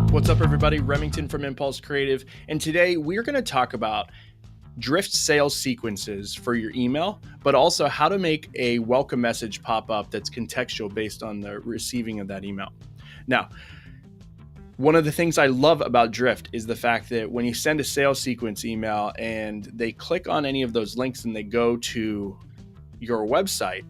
What's up, everybody? Remington from Impulse Creative, and today we're going to talk about drift sales sequences for your email, but also how to make a welcome message pop up that's contextual based on the receiving of that email. Now, one of the things I love about Drift is the fact that when you send a sales sequence email and they click on any of those links and they go to your website,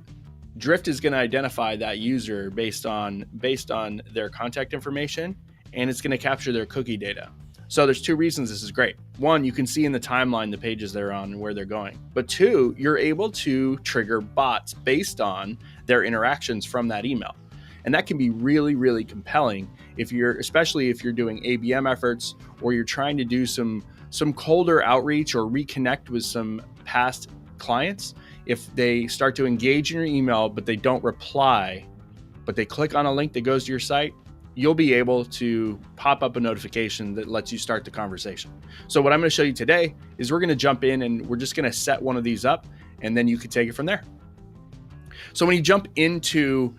Drift is going to identify that user based on their contact information, and it's going to capture their cookie data. So there's two reasons this is great. One, you can see in the timeline the pages they're on and where they're going. But two, you're able to trigger bots based on their interactions from that email. And that can be really, really compelling especially if you're doing ABM efforts, or you're trying to do some colder outreach or reconnect with some past clients. If they start to engage in your email, but they don't reply, but they click on a link that goes to your site, you'll be able to pop up a notification that lets you start the conversation. So what I'm going to show you today is we're going to jump in and we're just going to set one of these up, and then you can take it from there. So when you jump into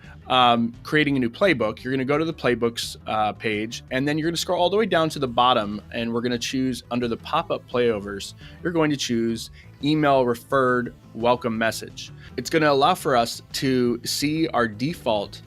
creating a new playbook, you're going to go to the playbooks page, and then you're going to scroll all the way down to the bottom, and we're going to choose under the pop-up playovers, you're going to choose email referred welcome message. It's going to allow for us to see our default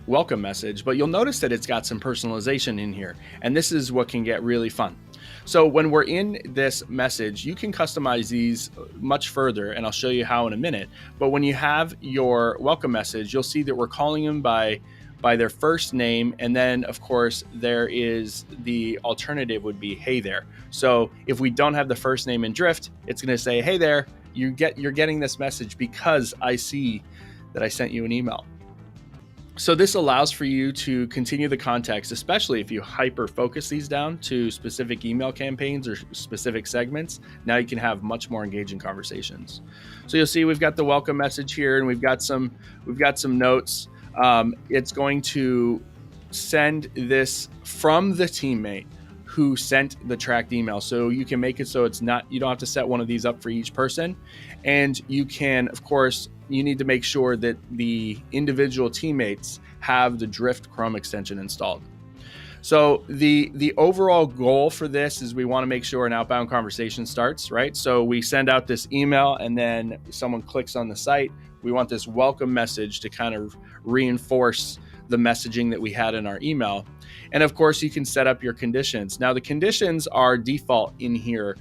welcome message, but you'll notice that it's got some personalization in here, and this is what can get really fun. So when we're in this message, you can customize these much further, and I'll show you how in a minute. But when you have your welcome message, you'll see that we're calling them by their first name, and then of course there is the alternative would be hey there. So if we don't have the first name in Drift, it's going to say hey there, you're getting this message because I see that I sent you an email. So this allows for you to continue the context, especially if you hyper focus these down to specific email campaigns or specific segments. Now you can have much more engaging conversations. So you'll see we've got the welcome message here, and we've got some notes. It's going to send this from the teammate who sent the tracked email. So you can make it so you don't have to set one of these up for each person. And you can, of course, you need to make sure that the individual teammates have the Drift Chrome extension installed. So the overall goal for this is we want to make sure an outbound conversation starts, right? So we send out this email, and then someone clicks on the site. We want this welcome message to kind of reinforce the messaging that we had in our email. And of course, you can set up your conditions. Now, the conditions are default in here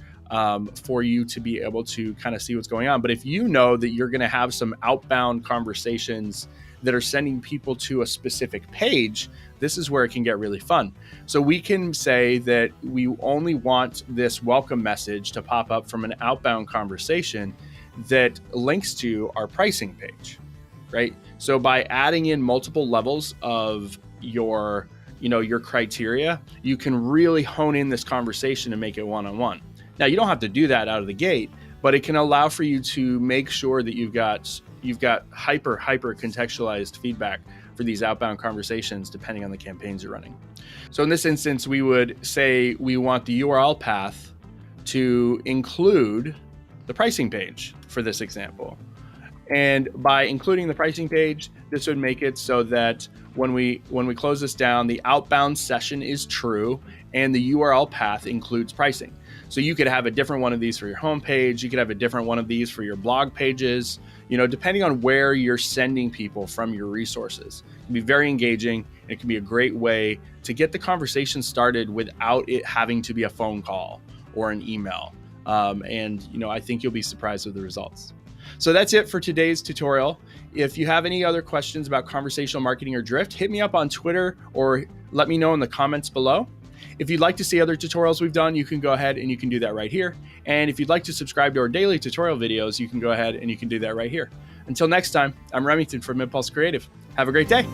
for you to be able to kind of see what's going on. But if you know that you're going to have some outbound conversations that are sending people to a specific page, this is where it can get really fun. So we can say that we only want this welcome message to pop up from an outbound conversation that links to our pricing page, right? So by adding in multiple levels of your criteria, you can really hone in this conversation and make it one-on-one. Now, you don't have to do that out of the gate, but it can allow for you to make sure that you've got hyper contextualized feedback for these outbound conversations, depending on the campaigns you're running. So in this instance, we would say we want the URL path to include the pricing page for this example. And by including the pricing page, this would make it so that when we close this down, the outbound session is true and the URL path includes pricing. So you could have a different one of these for your homepage. You could have a different one of these for your blog pages, depending on where you're sending people from your resources. It can be very engaging. And it can be a great way to get the conversation started without it having to be a phone call or an email. I think you'll be surprised with the results. So that's it for today's tutorial. If you have any other questions about conversational marketing or Drift, hit me up on Twitter or let me know in the comments below. If you'd like to see other tutorials we've done, you can go ahead and you can do that right here. And if you'd like to subscribe to our daily tutorial videos, you can go ahead and you can do that right here. Until next time, I'm Remington from Impulse Creative. Have a great day.